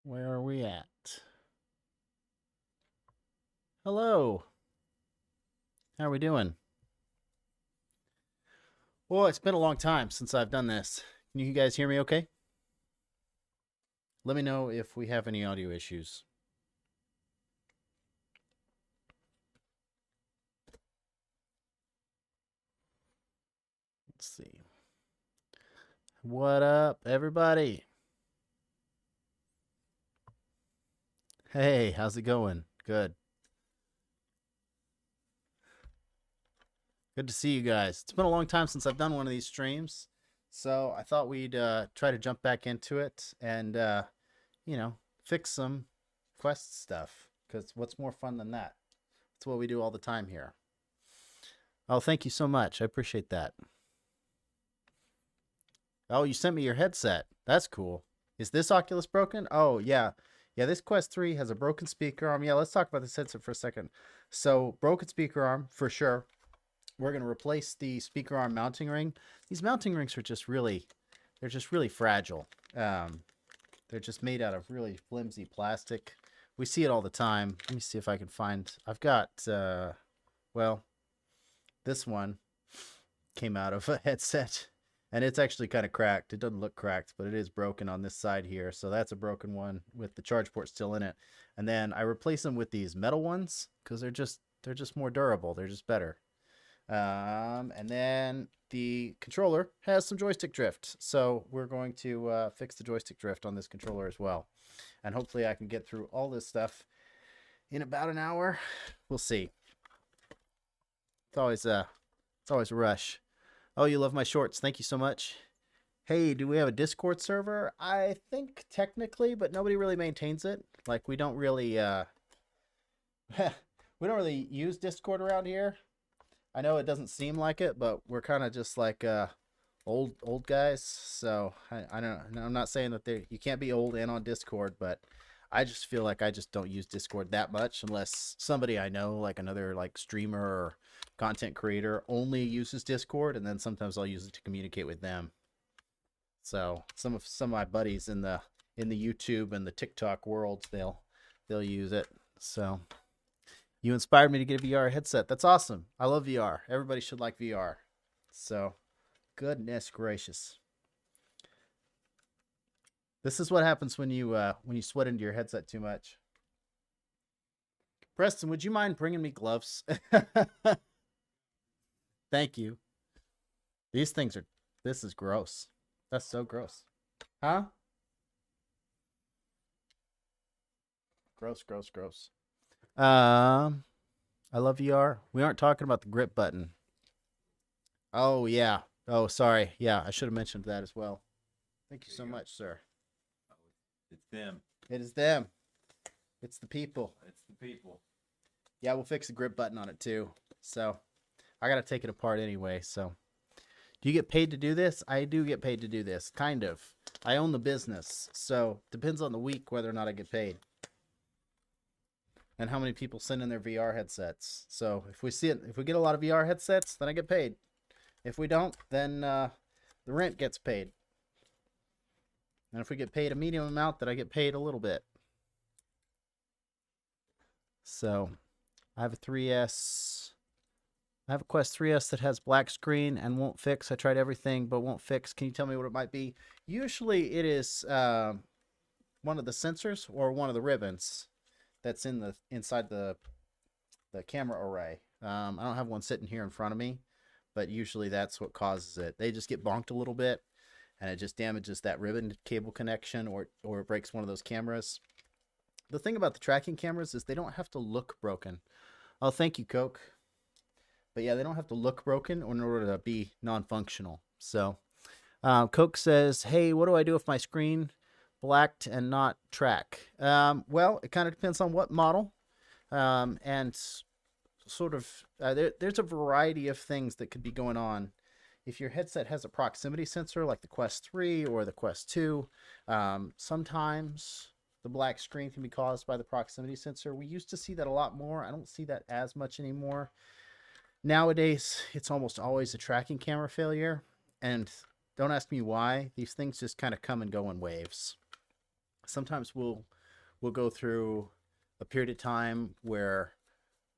Where are we at? Hello. How are we doing? Well, it's been a long time since I've done this. Can you guys hear me okay? Let me know if we have any audio issues. Let's see. What up, everybody? Hey, how's it going? Good. Good to see you guys. It's been a long time since I've done one of these streams, so I thought we'd try to jump back into it and, you know, fix some quest stuff. Because what's more fun than that? That's what we do all the time here. Oh, thank you so much. I appreciate that. Oh, you sent me your headset. That's cool. Is this Oculus broken? Oh, yeah. Yeah, this Quest 3 has a broken speaker arm. Yeah, let's talk about this headset for a second. So, broken speaker arm for sure. We're going to replace the speaker arm mounting ring. These mounting rings are just really, they're just really fragile. They're just made out of really flimsy plastic. We see it all the time. Let me see if I can find, I've got, well, this one came out of a headset and it's actually kind of cracked. It doesn't look cracked, but it is broken on this side here. So that's a broken one with the charge port still in it. And then I replace them with these metal ones because they're just more durable. They're just better. And then the controller has some joystick drift. So we're going to fix the joystick drift on this controller as well. And hopefully I can get through all this stuff in about an hour. We'll see. It's always a rush. Oh, you love my shorts. Thank you so much. Hey, do we have a Discord server? I think technically, but nobody really maintains it. Like we don't really we don't really use Discord around here. I know it doesn't seem like it, but we're kind of just like old guys. So I don't. I'm not saying that you can't be old and on Discord, but I just feel like I just don't use Discord that much unless somebody I know, like another like streamer or content creator, only uses Discord, and then sometimes I'll use it to communicate with them. So some of my buddies in the YouTube and the TikTok world, they'll use it. So you inspired me to get a VR headset. That's awesome. I love VR. Everybody should like VR. So, goodness gracious. This is what happens when you sweat into your headset too much. Preston, would you mind bringing me gloves? Thank you. These things are. This is gross. That's so gross. Huh? Gross, gross, gross. I love VR. We aren't talking about the grip button. Oh yeah. Oh, sorry. Yeah, I should have mentioned that as well. Thank you so much, sir. It's them. It is them. It's the people. It's the people. Yeah, we'll fix the grip button on it too. So I gotta take it apart anyway. So do you get paid to do this? I do get paid to do this. Kind of. I own the business. So depends on the week whether or not I get paid. And how many people send in their VR headsets. So if we get a lot of VR headsets, then I get paid. If we don't, then the rent gets paid. And if we get paid a medium amount, then I get paid a little bit. So I have a 3S. I have a Quest 3S that has black screen and won't fix. I tried everything, but won't fix. Can you tell me what it might be? Usually it is one of the sensors or one of the ribbons that's inside the camera array. I don't have one sitting here in front of me, but usually that's what causes it. They just get bonked a little bit, and it just damages that ribbon cable connection, or it breaks one of those cameras. The thing about the tracking cameras is they don't have to look broken. Oh, thank you, Coke. But yeah, they don't have to look broken in order to be non-functional. So Coke says, hey, what do I do if my screen blacked and not track? Well, it kind of depends on what model. And sort of there's a variety of things that could be going on. If your headset has a proximity sensor like the Quest 3 or the Quest 2, sometimes the black screen can be caused by the proximity sensor. We used to see that a lot more. I don't see that as much anymore. Nowadays, it's almost always a tracking camera failure. And don't ask me why. These things just kind of come and go in waves. sometimes we'll go through a period of time where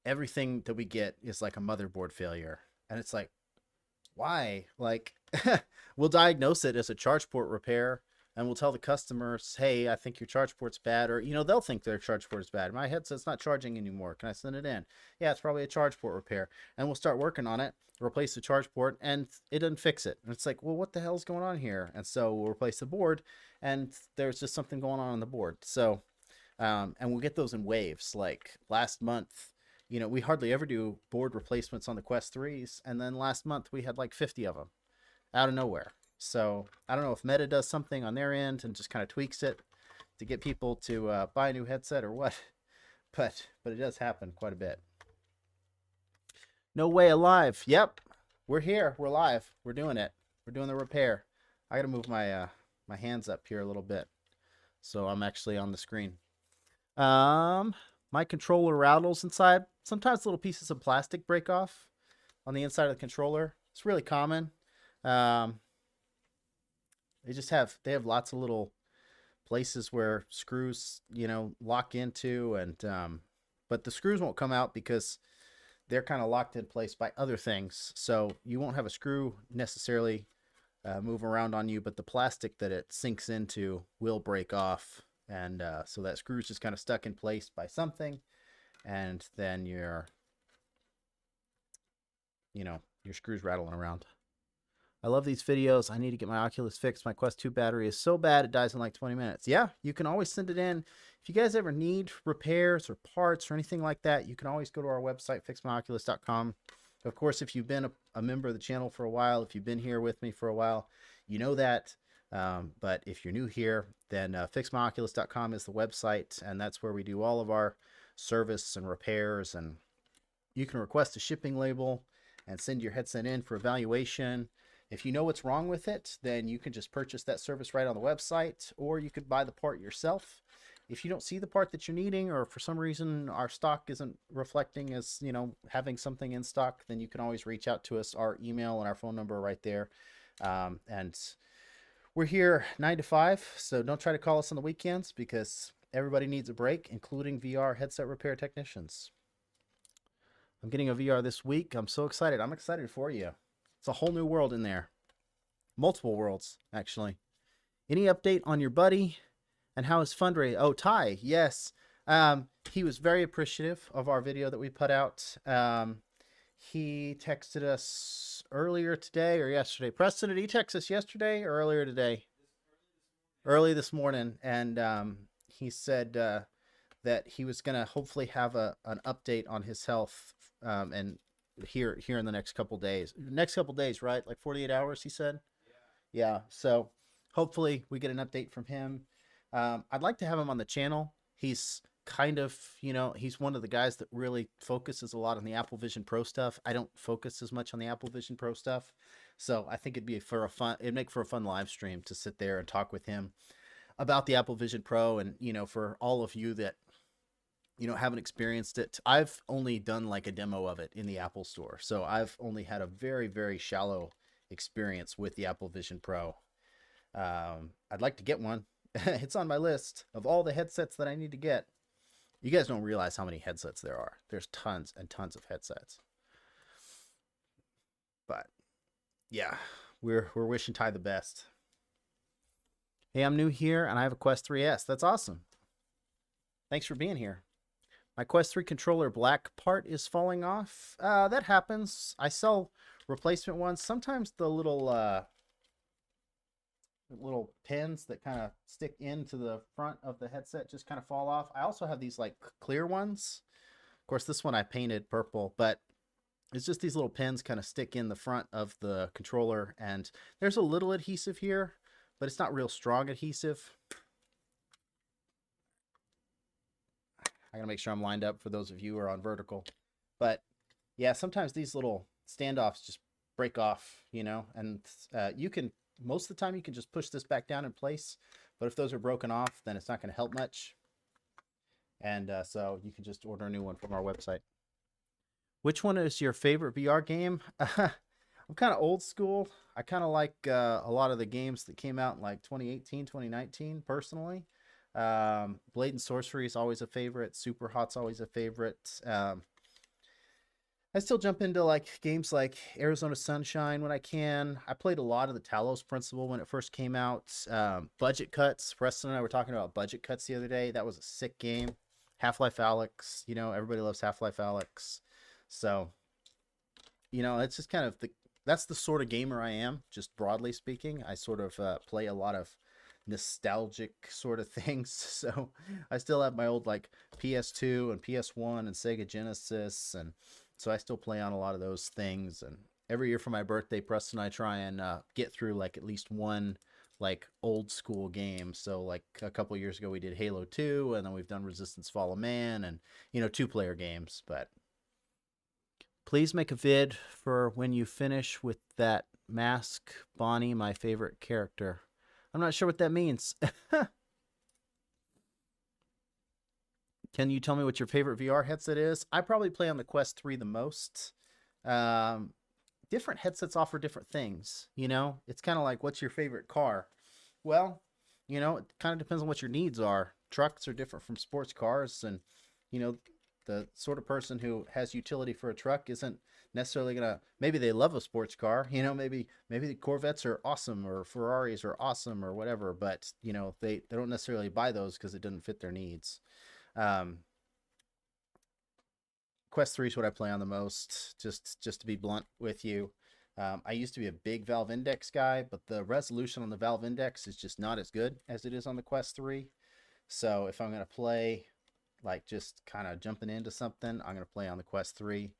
everything that we get is like a motherboard failure, and it's like, why? Like, we'll diagnose it as a charge port repair, and we'll tell the customers, hey, I think your charge port's bad, or they'll think their charge port is bad. My headset's not charging anymore, can I send it in? Yeah, it's probably a charge port repair. And we'll start working on it, replace the charge port, and it doesn't fix it. And it's like, well, what the hell's going on here? And so we'll replace the board, and there's just something going on the board. So and we'll get those in waves. Like last month, we hardly ever do board replacements on the Quest 3s, and then last month we had like 50 of them out of nowhere. So I don't know if Meta does something on their end and just kind of tweaks it to get people to buy a new headset or what, but it does happen quite a bit. No Way Alive. Yep, we're here. We're live. We're doing it. We're doing the repair. I got to move my my hands up here a little bit, so I'm actually on the screen. My controller rattles inside. Sometimes little pieces of plastic break off on the inside of the controller. It's really common. They have lots of little places where screws, lock into, and but the screws won't come out because they're kind of locked in place by other things. So you won't have a screw necessarily move around on you, but the plastic that it sinks into will break off. And so that screw's just kind of stuck in place by something, and then your screws rattling around. I love these videos. I need to get my Oculus fixed. My Quest 2 battery is so bad it dies in like 20 minutes. Yeah, you can always send it in. If you guys ever need repairs or parts or anything like that, you can always go to our website, fixmyoculus.com. Of course, if you've been a member of the channel for a while, if you've been here with me for a while, you know that. But if you're new here, then fixmyoculus.com is the website, and that's where we do all of our service and repairs. And you can request a shipping label and send your headset in for evaluation. If you know what's wrong with it, then you can just purchase that service right on the website, or you could buy the part yourself. If you don't see the part that you're needing, or for some reason our stock isn't reflecting as, having something in stock, then you can always reach out to us. Our email and our phone number are right there. And we're here 9 to 5, so don't try to call us on the weekends because everybody needs a break, including VR headset repair technicians. I'm getting a VR this week. I'm so excited. I'm excited for you. It's a whole new world in there. Multiple worlds, actually. Any update on your buddy and how his fundraising? Oh, Ty, yes. He was very appreciative of our video that we put out. He texted us earlier today or yesterday. Preston, did he text us yesterday or earlier today? Early this morning. And he said that he was going to hopefully have an update on his health and here in the next couple days. Next couple days, right? Like 48 hours, he said? Yeah. So hopefully we get an update from him. I'd like to have him on the channel. He's kind of, he's one of the guys that really focuses a lot on the Apple Vision Pro stuff. I don't focus as much on the Apple Vision Pro stuff. So I think it'd make for a fun live stream to sit there and talk with him about the Apple Vision Pro. And, for all of you that, haven't experienced it, I've only done like a demo of it in the Apple Store. So I've only had a very, very shallow experience with the Apple Vision Pro. I'd like to get one. It's on my list of all the headsets that I need to get. You guys don't realize how many headsets there are. There's tons and tons of headsets. But yeah, we're wishing Ty the best. Hey, I'm new here and I have a Quest 3S. That's awesome. Thanks for being here. My Quest 3 controller black part is falling off. That happens. I sell replacement ones. Sometimes the little pins that kind of stick into the front of the headset just kind of fall off. I also have these like clear ones. Of course, this one I painted purple, but it's just these little pins kind of stick in the front of the controller, and there's a little adhesive here, but it's not real strong adhesive. I gotta make sure I'm lined up for those of you who are on vertical. But yeah, sometimes these little standoffs just break off, and you can, most of the time you can just push this back down in place, but if those are broken off, then it's not going to help much. And so you can just order a new one from our website. Which one is your favorite VR game? I'm kind of old school. I kind of like a lot of the games that came out in like 2018, 2019, personally. Blade and Sorcery is always a favorite. Super Hot's always a favorite. I still jump into like games like Arizona Sunshine when I can. I played a lot of the Talos Principle when it first came out. Budget Cuts. Preston and I were talking about Budget Cuts the other day. That was a sick game. Half-Life Alyx. You know, everybody loves Half-Life Alyx. So, you know, it's just kind of that's the sort of gamer I am, just broadly speaking. I sort of play a lot of nostalgic sort of things. So I still have my old like PS2 and PS1 and Sega Genesis, and so I still play on a lot of those things. And every year for my birthday, Preston and I try and get through like at least one like old school game. So like a couple years ago we did Halo 2, and then we've done Resistance Fall of Man, and you know, 2-player games. But please make a vid for when you finish with that mask. Bonnie, my favorite character. I'm not sure what that means. Can you tell me what your favorite VR headset is? I probably play on the Quest 3 the most. Different headsets offer different things, you know? It's kind of like, what's your favorite car? Well, you know, it kind of depends on what your needs are. Trucks are different from sports cars, and, you know, the sort of person who has utility for a truck isn't necessarily gonna, maybe they love a sports car, you know, maybe the Corvettes are awesome or Ferraris are awesome or whatever, but you know, they don't necessarily buy those because it doesn't fit their needs. um Quest 3 is what I play on the most, just to be blunt with you. I used to be a big Valve Index guy, but the resolution on the Valve Index is just not as good as it is on the Quest 3. So if I'm going to play, like just kind of jumping into something, I'm going to play on the Quest 3.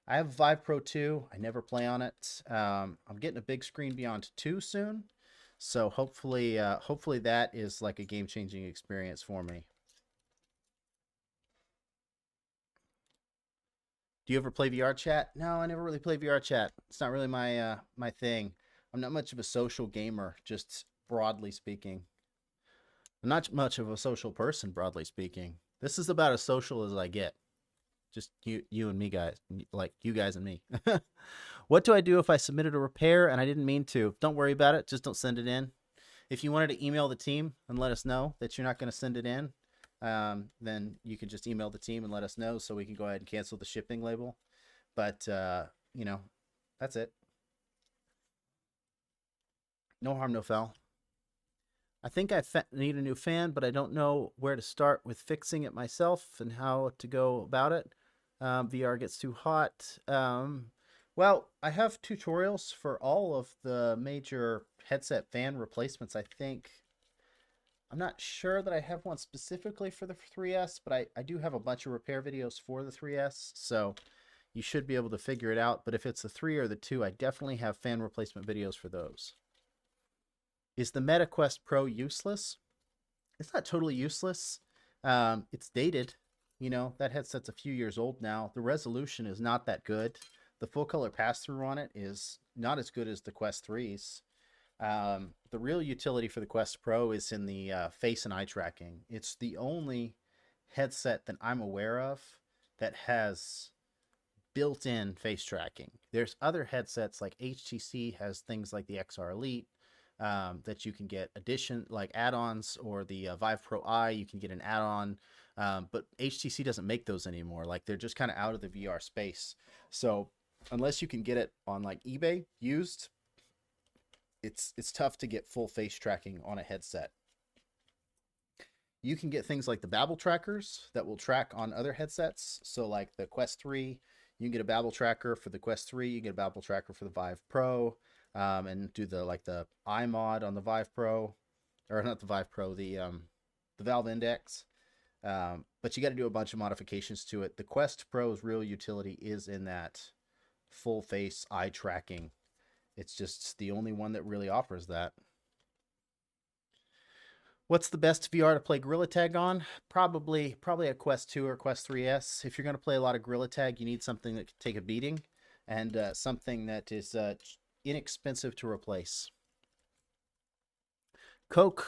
I have Vive Pro 2. I never play on it. I'm getting a big screen Beyond 2 soon. So hopefully that is like a game-changing experience for me. Do you ever play VR chat? No, I never really play VR chat. It's not really my thing. I'm not much of a social gamer, just broadly speaking. I'm not much of a social person, broadly speaking. This is about as social as I get. Just you and me guys, like you guys and me. What do I do if I submitted a repair and I didn't mean to? Don't worry about it. Just don't send it in. If you wanted to email the team and let us know that you're not going to send it in, then you can just email the team and let us know so we can go ahead and cancel the shipping label. But, you know, that's it. No harm, no foul. I think I need a new fan, but I don't know where to start with fixing it myself and how to go about it. VR gets too hot. Well, I have tutorials for all of the major headset fan replacements, I think. I'm not sure that I have one specifically for the 3S, but I do have a bunch of repair videos for the 3S, so you should be able to figure it out. But if it's the 3 or the 2, I definitely have fan replacement videos for those. Is the Meta Quest Pro useless? It's not totally useless. It's dated. You know, that headset's a few years old now. The resolution is not that good. The full color pass-through on it is not as good as the Quest 3's. The real utility for the Quest Pro is in the face and eye tracking. It's the only headset that I'm aware of that has built-in face tracking. There's other headsets like HTC has things like the XR Elite that you can get like add-ons, or the Vive Pro I, you can get an add-on. But HTC doesn't make those anymore. Like they're just kind of out of the VR space. So unless you can get it on like eBay used, it's tough to get full face tracking on a headset. You can get things like the Babble trackers that will track on other headsets. So like the Quest 3, you can get a Babble tracker for the Quest 3, you can get a Babble tracker for the Vive Pro, and do the iMod on the Vive Pro, or not the Vive Pro, the Valve Index. But you got to do a bunch of modifications to it. The Quest Pro's real utility is in that full face eye tracking. It's just the only one that really offers that. What's the best VR to play Gorilla Tag on? Probably a Quest 2 or Quest 3S. If you're going to play a lot of Gorilla Tag, you need something that can take a beating, and something that is inexpensive to replace. Coke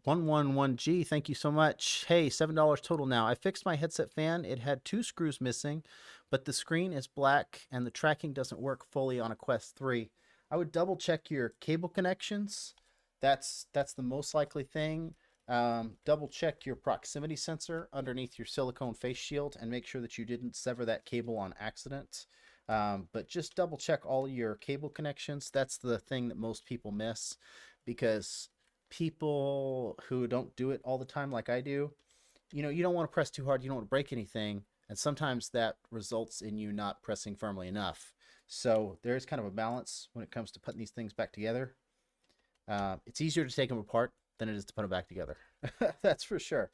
111G, thank you so much. Hey, $7 total now. I fixed my headset fan. It had 2 screws missing, but the screen is black and the tracking doesn't work fully on a Quest 3. I would double check your cable connections. That's the most likely thing. Double check your proximity sensor underneath your silicone face shield and make sure that you didn't sever that cable on accident. But just double check all your cable connections. That's the thing that most people miss, because people who don't do it all the time like I do, you don't want to press too hard, you don't want to break anything, and sometimes that results in you not pressing firmly enough. So there is kind of a balance when it comes to putting these things back together. It's easier to take them apart than it is to put them back together. That's for sure.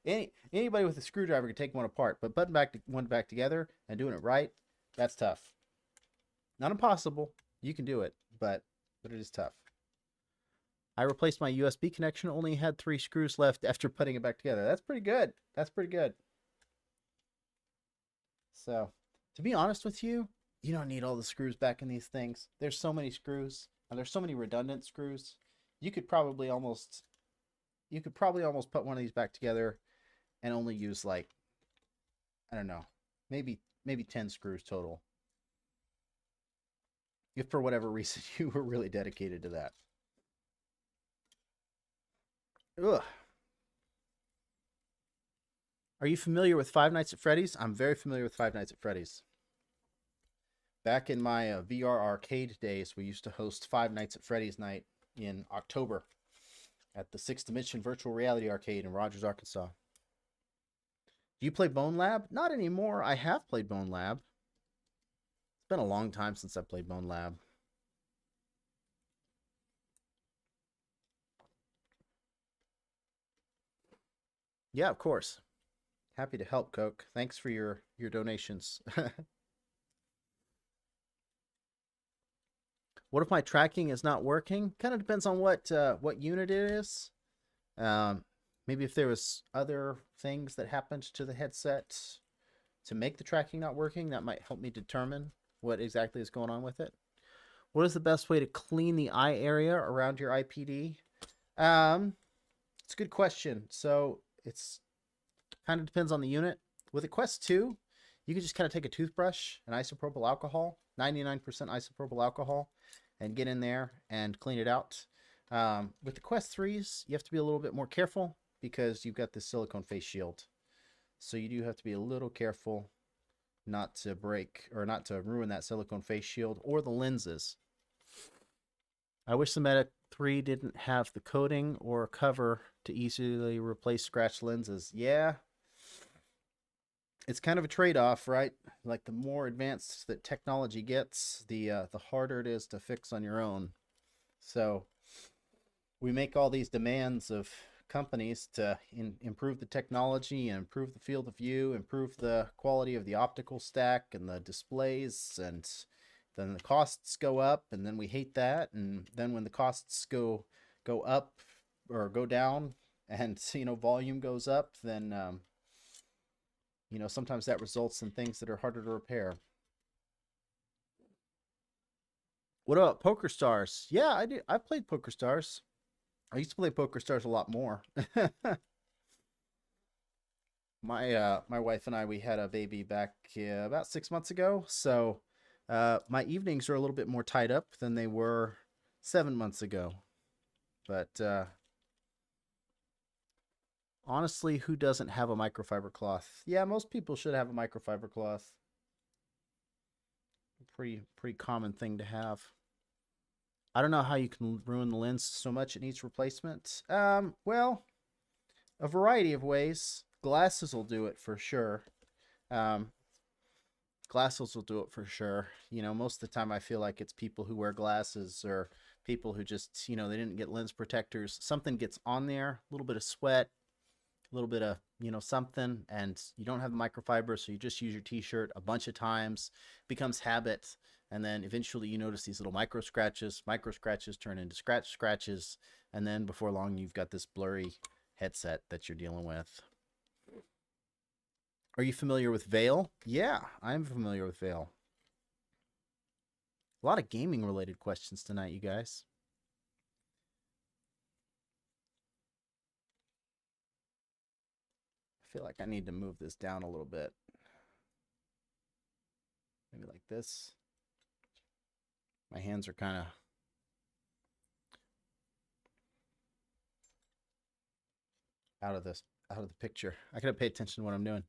Anybody with a screwdriver can take one apart, but putting one back together and doing it right, that's tough. Not impossible. You can do it, but it is tough. I replaced my USB connection, only had 3 screws left after putting it back together. That's pretty good. That's pretty good. So, to be honest with you, you don't need all the screws back in these things. There's so many screws, and there's so many redundant screws. You could probably almost put one of these back together and only use, like, I don't know, maybe 10 screws total, if for whatever reason you were really dedicated to that. Ugh. Are you familiar with Five Nights at Freddy's? I'm very familiar with Five Nights at Freddy's. Back in my VR arcade days, we used to host Five Nights at Freddy's night in October at the Sixth Dimension Virtual Reality Arcade in Rogers, Arkansas. Do you play Bone Lab? Not anymore. I have played Bone Lab. It's been a long time since I played Bone Lab. Yeah, of course. Happy to help, Coke. Thanks for your donations. What if my tracking is not working? Kind of depends on what unit it is. Maybe if there was other things that happened to the headset to make the tracking not working, that might help me determine what exactly is going on with it. What is the best way to clean the eye area around your IPD? It's a good question. So it's kind of depends on the unit. With a Quest 2, you can just kind of take a toothbrush and isopropyl alcohol, 99% isopropyl alcohol, and get in there and clean it out. With the Quest 3s, you have to be a little bit more careful because you've got this silicone face shield. So you do have to be a little careful not to break or not to ruin that silicone face shield or the lenses. I wish the Meta 3 didn't have the coating or cover to easily replace scratched lenses. Yeah. It's kind of a trade-off, right? Like the more advanced that technology gets, the harder it is to fix on your own. So we make all these demands of companies to improve the technology and improve the field of view, improve the quality of the optical stack and the displays, and then the costs go up, and then we hate that. And then when the costs go up or go down, and volume goes up, then sometimes that results in things that are harder to repair. What about Poker Stars? Yeah, I do. I've played Poker Stars. I used to play Poker Stars a lot more. My wife and I, we had a baby back about 6 months ago, so my evenings are a little bit more tied up than they were 7 months ago. But honestly, who doesn't have a microfiber cloth? Yeah, most people should have a microfiber cloth. Pretty common thing to have. I don't know how you can ruin the lens so much it needs replacement. Well, a variety of ways. Glasses will do it for sure. Glasses will do it for sure. Most of the time I feel like it's people who wear glasses or people who just, they didn't get lens protectors. Something gets on there, a little bit of sweat, a little bit of, something, and you don't have the microfiber, so you just use your t-shirt a bunch of times, becomes habit, and then eventually you notice these little micro scratches turn into scratches, and then before long you've got this blurry headset that you're dealing with. Are you familiar with Veil? Yeah, I'm familiar with Veil. A lot of gaming related questions tonight, you guys. I feel like I need to move this down a little bit. Maybe like this. My hands are kind of... out of this out of the picture. I gotta pay attention to what I'm doing.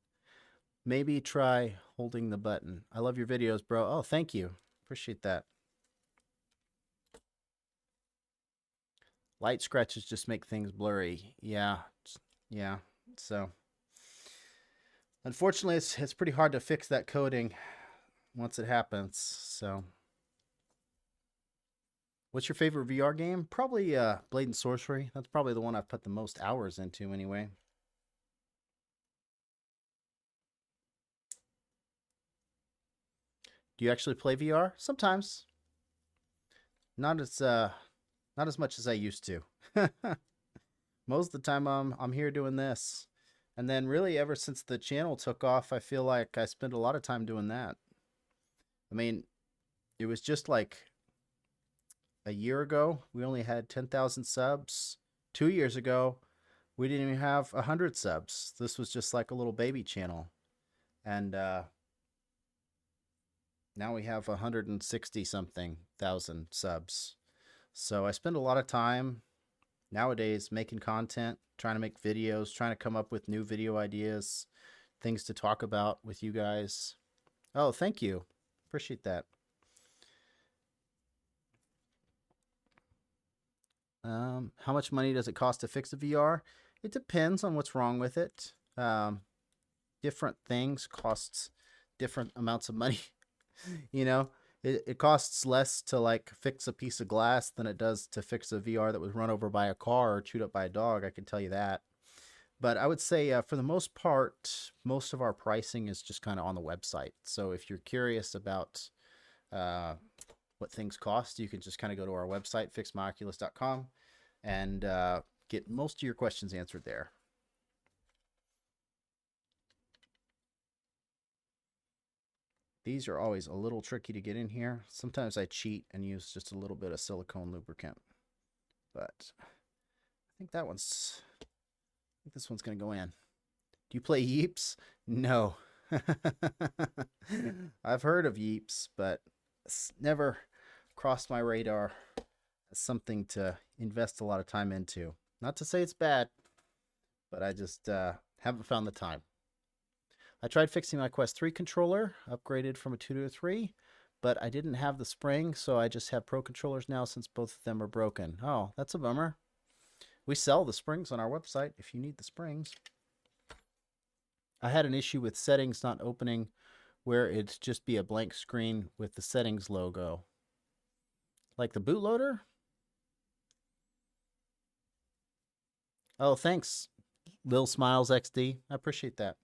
Maybe try holding the button. I love your videos, bro. Oh, thank you. Appreciate that. Light scratches just make things blurry. Yeah. Yeah. So unfortunately it's pretty hard to fix that coding once it happens. So what's your favorite VR game? Probably Blade and Sorcery. That's probably the one I've put the most hours into anyway. Do you actually play VR? Sometimes. Not as not as much as I used to. Most of the time I'm here doing this. And then really ever since the channel took off, I feel like I spend a lot of time doing that. I mean, it was just like a year ago, we only had 10,000 subs. 2 years ago, we didn't even have 100 subs. This was just like a little baby channel. And now we have 160 something thousand subs. So I spend a lot of time nowadays making content, trying to make videos, trying to come up with new video ideas, things to talk about with you guys. Oh, thank you. Appreciate that. How much money does it cost to fix a VR? It depends on what's wrong with it. Different things costs different amounts of money. You know, it costs less to like fix a piece of glass than it does to fix a VR that was run over by a car or chewed up by a dog. I can tell you that. But I would say for the most part, most of our pricing is just kind of on the website. So if you're curious about uh, what things cost, you can just kind of go to our website, fixmyoculus.com, and get most of your questions answered there. These are always a little tricky to get in here. Sometimes I cheat and use just a little bit of silicone lubricant. But I think this one's going to go in. Do you play Yeeps? No. I've heard of Yeeps, but it's never crossed my radar as something to invest a lot of time into. Not to say it's bad, but I just haven't found the time. I tried fixing my Quest 3 controller, upgraded from a 2 to a 3, but I didn't have the spring, so I just have Pro controllers now since both of them are broken. Oh, that's a bummer. We sell the springs on our website if you need the springs. I had an issue with settings not opening where it'd just be a blank screen with the settings logo. Like the bootloader? Oh, thanks, Lil Smiles XD. I appreciate that.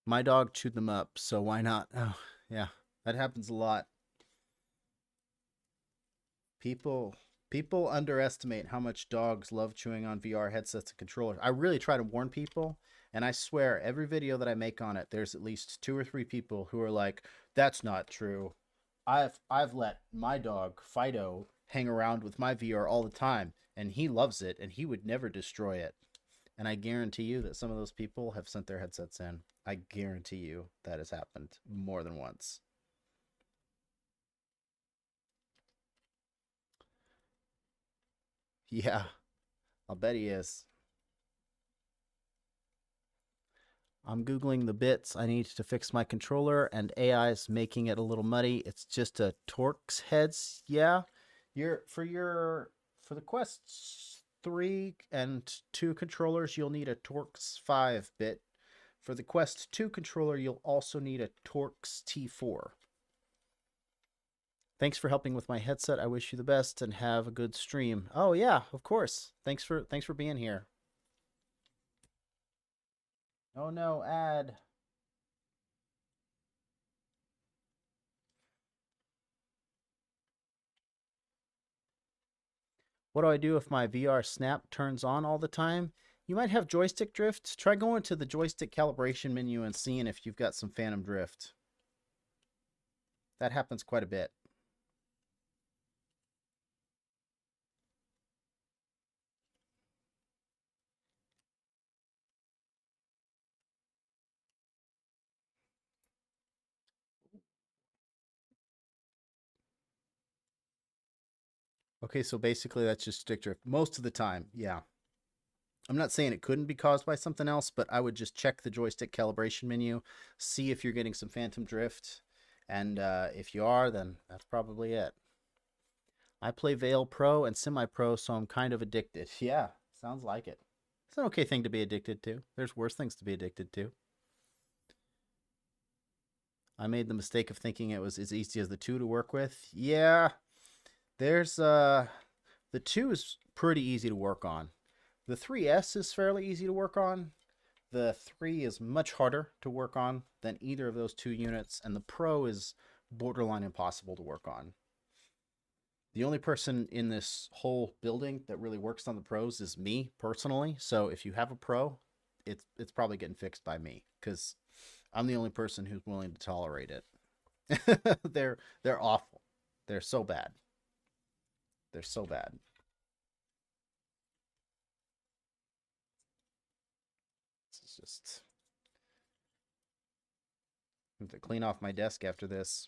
My dog chewed them up, so why not? Oh, yeah, that happens a lot. People people underestimate how much dogs love chewing on VR headsets and controllers. I really try to warn people, and I swear every video that I make on it, there's at least 2 or 3 people who are like, "That's not true. I've let my dog Fido hang around with my VR all the time, and he loves it, and he would never destroy it." And I guarantee you that some of those people have sent their headsets in. I guarantee you that has happened more than once. Yeah, I'll bet he is. I'm Googling the bits I need to fix my controller, and AI is making it a little muddy. It's just a Torx heads. Yeah, for the Quest 3 and 2 controllers, you'll need a Torx 5 bit. For the Quest 2 controller, you'll also need a Torx T4. Thanks for helping with my headset. I wish you the best and have a good stream. Oh yeah, of course. Thanks for being here. Oh no, ad. What do I do if my VR snap turns on all the time? You might have joystick drift. Try going to the joystick calibration menu and seeing if you've got some phantom drift. That happens quite a bit. Okay, so basically that's just stick drift most of the time. Yeah. I'm not saying it couldn't be caused by something else, but I would just check the joystick calibration menu, see if you're getting some phantom drift, and if you are, then that's probably it. I play Veil Pro and Semi-Pro, so I'm kind of addicted. Yeah, sounds like it. It's an okay thing to be addicted to. There's worse things to be addicted to. I made the mistake of thinking it was as easy as the 2 to work with. Yeah, there's the 2 is pretty easy to work on. The 3S is fairly easy to work on. The 3 is much harder to work on than either of those 2 units, and the Pro is borderline impossible to work on. The only person in this whole building that really works on the Pros is me personally. So if you have a Pro, it's probably getting fixed by me, because I'm the only person who's willing to tolerate it. They're awful. They're so bad. They're so bad. This is just, I have to clean off my desk after this.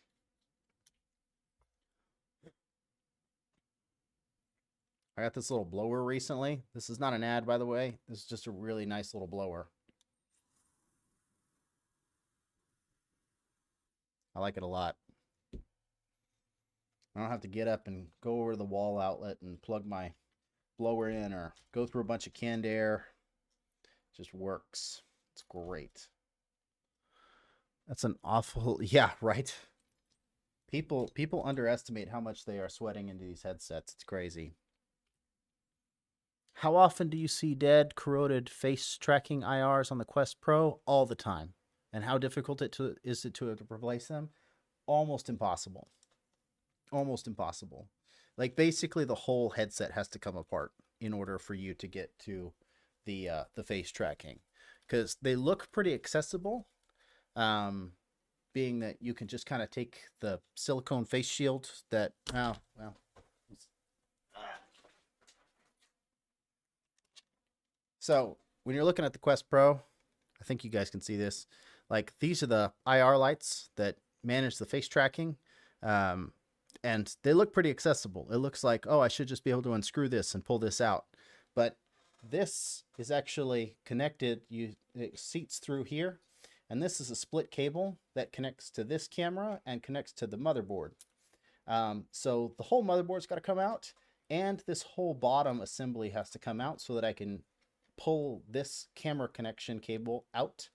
I got this little blower recently. This is not an ad, by the way. This is just a really nice little blower. I like it a lot. I don't have to get up and go over to the wall outlet and plug my blower in or go through a bunch of canned air. It just works. It's great. That's an awful, yeah, right? People underestimate how much they are sweating into these headsets. It's crazy. How often do you see dead, corroded face tracking IRs on the Quest Pro? All the time. And how difficult is it to replace them? Almost impossible. Almost impossible. Like basically the whole headset has to come apart in order for you to get to the face tracking, because they look pretty accessible, being that you can just kind of take the silicone face shield that, oh, well. So when you're looking at the Quest Pro, I think you guys can see this. Like these are the IR lights that manage the face tracking. And they look pretty accessible. It looks like, oh, I should just be able to unscrew this and pull this out. But this is actually connected. It seats through here. And this is a split cable that connects to this camera and connects to the motherboard. So the whole motherboard's got to come out. And this whole bottom assembly has to come out so that I can pull this camera connection cable out.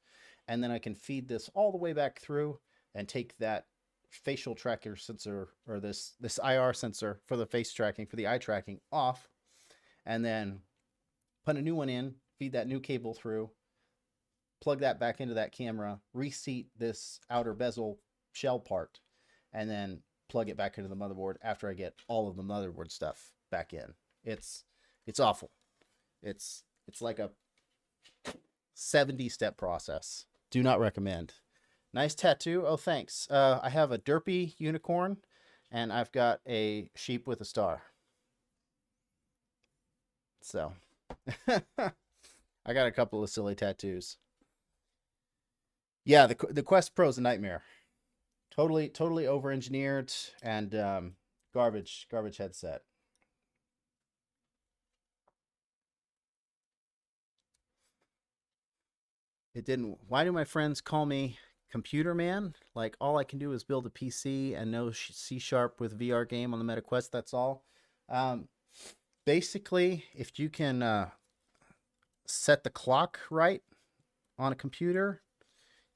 And then I can feed this all the way back through and take that facial tracker sensor, or this IR sensor for the face tracking, for the eye tracking, off, and then put a new one in, feed that new cable through, plug that back into that camera, reseat this outer bezel shell part, and then plug it back into the motherboard after I get all of the motherboard stuff back in. It's awful. It's like a 70-step process. Do not recommend. Nice tattoo. Oh, thanks. I have a derpy unicorn, and I've got a sheep with a star. So, I got a couple of silly tattoos. Yeah, the Quest Pro is a nightmare. Totally over-engineered and garbage headset. It didn't. Why do my friends call me computer man? Like all I can do is build a PC and know C# with VR game on the Meta Quest. That's all. Basically, if you can set the clock right on a computer,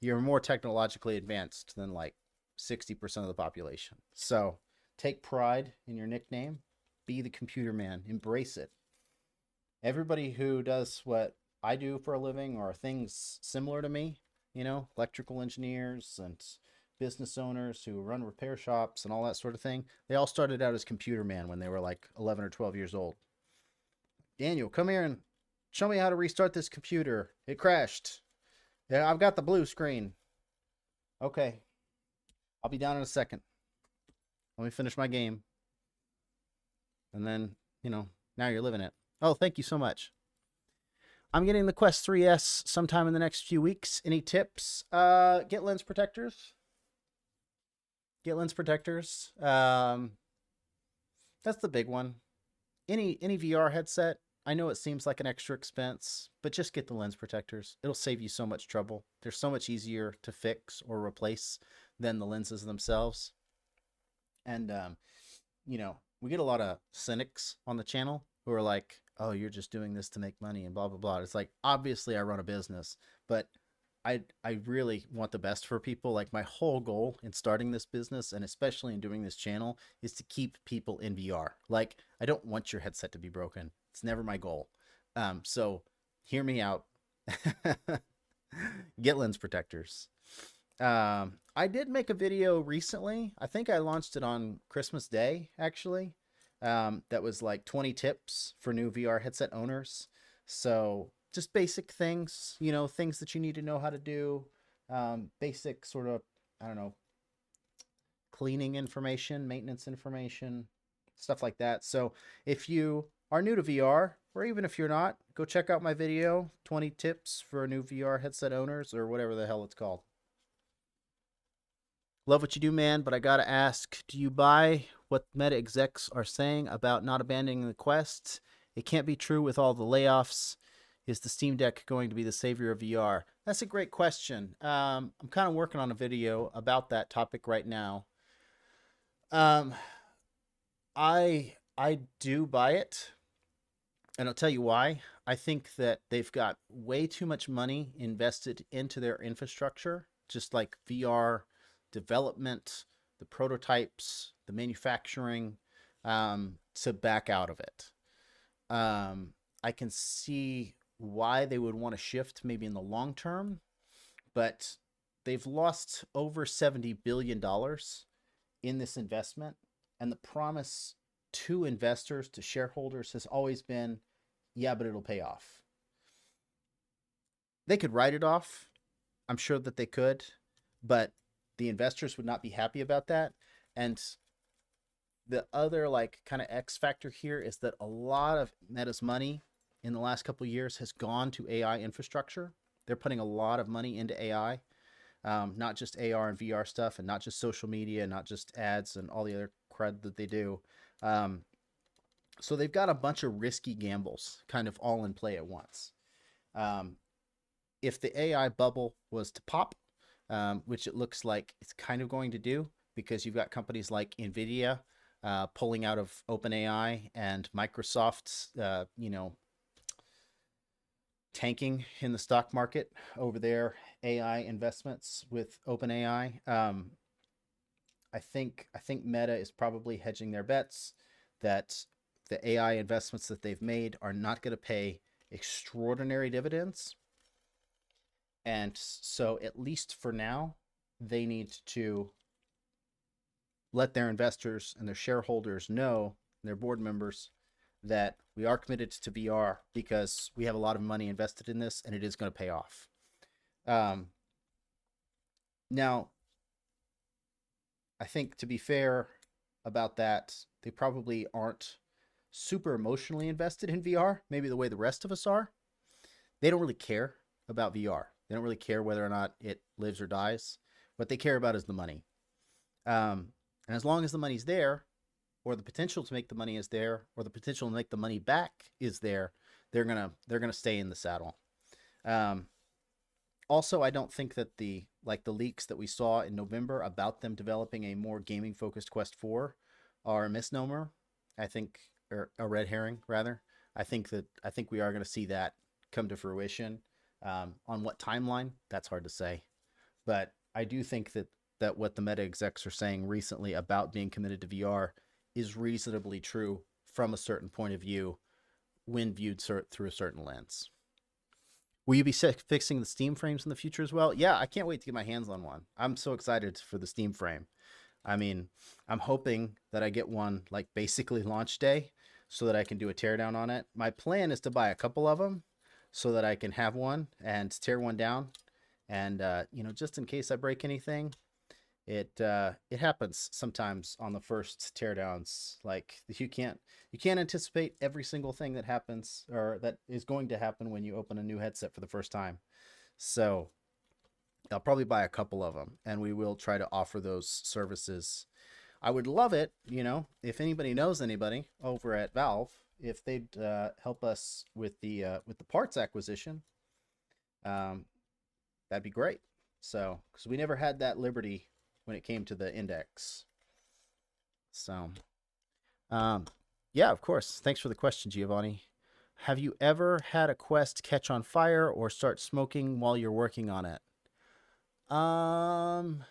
you're more technologically advanced than like 60% of the population. So take pride in your nickname. Be the computer man. Embrace it. Everybody who does what I do for a living or things similar to me, you know, electrical engineers and business owners who run repair shops and all that sort of thing, they all started out as computer man when they were like 11 or 12 years old. Daniel, come here and show me how to restart this computer. It crashed. Yeah, I've got the blue screen. Okay. I'll be down in a second. Let me finish my game. And then, you know, now you're living it. Oh, thank you so much. I'm getting the Quest 3S sometime in the next few weeks. Any tips? Get lens protectors. Get lens protectors. That's the big one. Any VR headset, I know it seems like an extra expense, but just get the lens protectors. It'll save you so much trouble. They're so much easier to fix or replace than the lenses themselves. And we get a lot of cynics on the channel who are like, "Oh, you're just doing this to make money and blah blah blah." It's like, obviously I run a business, but I really want the best for people. Like, my whole goal in starting this business, and especially in doing this channel, is to keep people in VR. Like, I don't want your headset to be broken. It's never my goal. So hear me out. Get lens protectors. I did make a video recently. I think I launched it on Christmas Day, actually. That was like 20 tips for new VR headset owners. So just basic things, things that you need to know how to do. Basic sort of, I don't know, cleaning information, maintenance information, stuff like that. So if you are new to VR, or even if you're not, go check out my video, 20 tips for new VR headset owners, or whatever the hell it's called. Love what you do, man, but I gotta ask, do you buy what Meta execs are saying about not abandoning the Quest? It can't be true with all the layoffs. Is the Steam Deck going to be the savior of VR? That's a great question. I'm kind of working on a video about that topic right now. I do buy it, and I'll tell you why. I think that they've got way too much money invested into their infrastructure, just like VR development, the prototypes, the manufacturing, to back out of it. I can see why they would want to shift maybe in the long term, but they've lost over $70 billion in this investment. And the promise to investors, to shareholders, has always been, yeah, but it'll pay off. They could write it off. I'm sure that they could, but the investors would not be happy about that. And the other kind of X factor here is that a lot of Meta's money in the last couple of years has gone to AI infrastructure. They're putting a lot of money into AI, not just AR and VR stuff, and not just social media, not just ads and all the other crud that they do. So they've got a bunch of risky gambles kind of all in play at once. If the AI bubble was to pop, which it looks like it's kind of going to do, because you've got companies like NVIDIA pulling out of OpenAI, and Microsoft's, tanking in the stock market over their AI investments with OpenAI. I think Meta is probably hedging their bets that the AI investments that they've made are not going to pay extraordinary dividends. And so, at least for now, they need to let their investors and their shareholders know, their board members, that we are committed to VR because we have a lot of money invested in this and it is going to pay off. Now, I think, to be fair about that, they probably aren't super emotionally invested in VR, maybe the way the rest of us are. They don't really care about VR. They don't really care whether or not it lives or dies. What they care about is the money. And as long as the money's there, or the potential to make the money is there, or the potential to make the money back is there, they're gonna stay in the saddle. Also, I don't think that the leaks that we saw in November about them developing a more gaming focused Quest 4 are a misnomer. I think, or a red herring rather. I think we are going to see that come to fruition. On what timeline, that's hard to say, but I do think that what the Meta execs are saying recently about being committed to VR is reasonably true from a certain point of view when viewed through a certain lens. Will you be fixing the Steam frames in the future as well? Yeah, I can't wait to get my hands on one. I'm so excited for the Steam frame. I mean, I'm hoping that I get one like basically launch day so that I can do a teardown on it. My plan is to buy a couple of them so that I can have one and tear one down. And, just in case I break anything, it happens sometimes on the first teardowns. Like, you can't anticipate every single thing that happens or that is going to happen when you open a new headset for the first time. So I'll probably buy a couple of them, and we will try to offer those services. I would love it, if anybody knows anybody over at Valve if they'd help us with the parts acquisition, that'd be great. So, because we never had that liberty when it came to the index. So, um, yeah, of course. Thanks for the question, Giovanni. Have you ever had a quest catch on fire or start smoking while you're working on it? Um,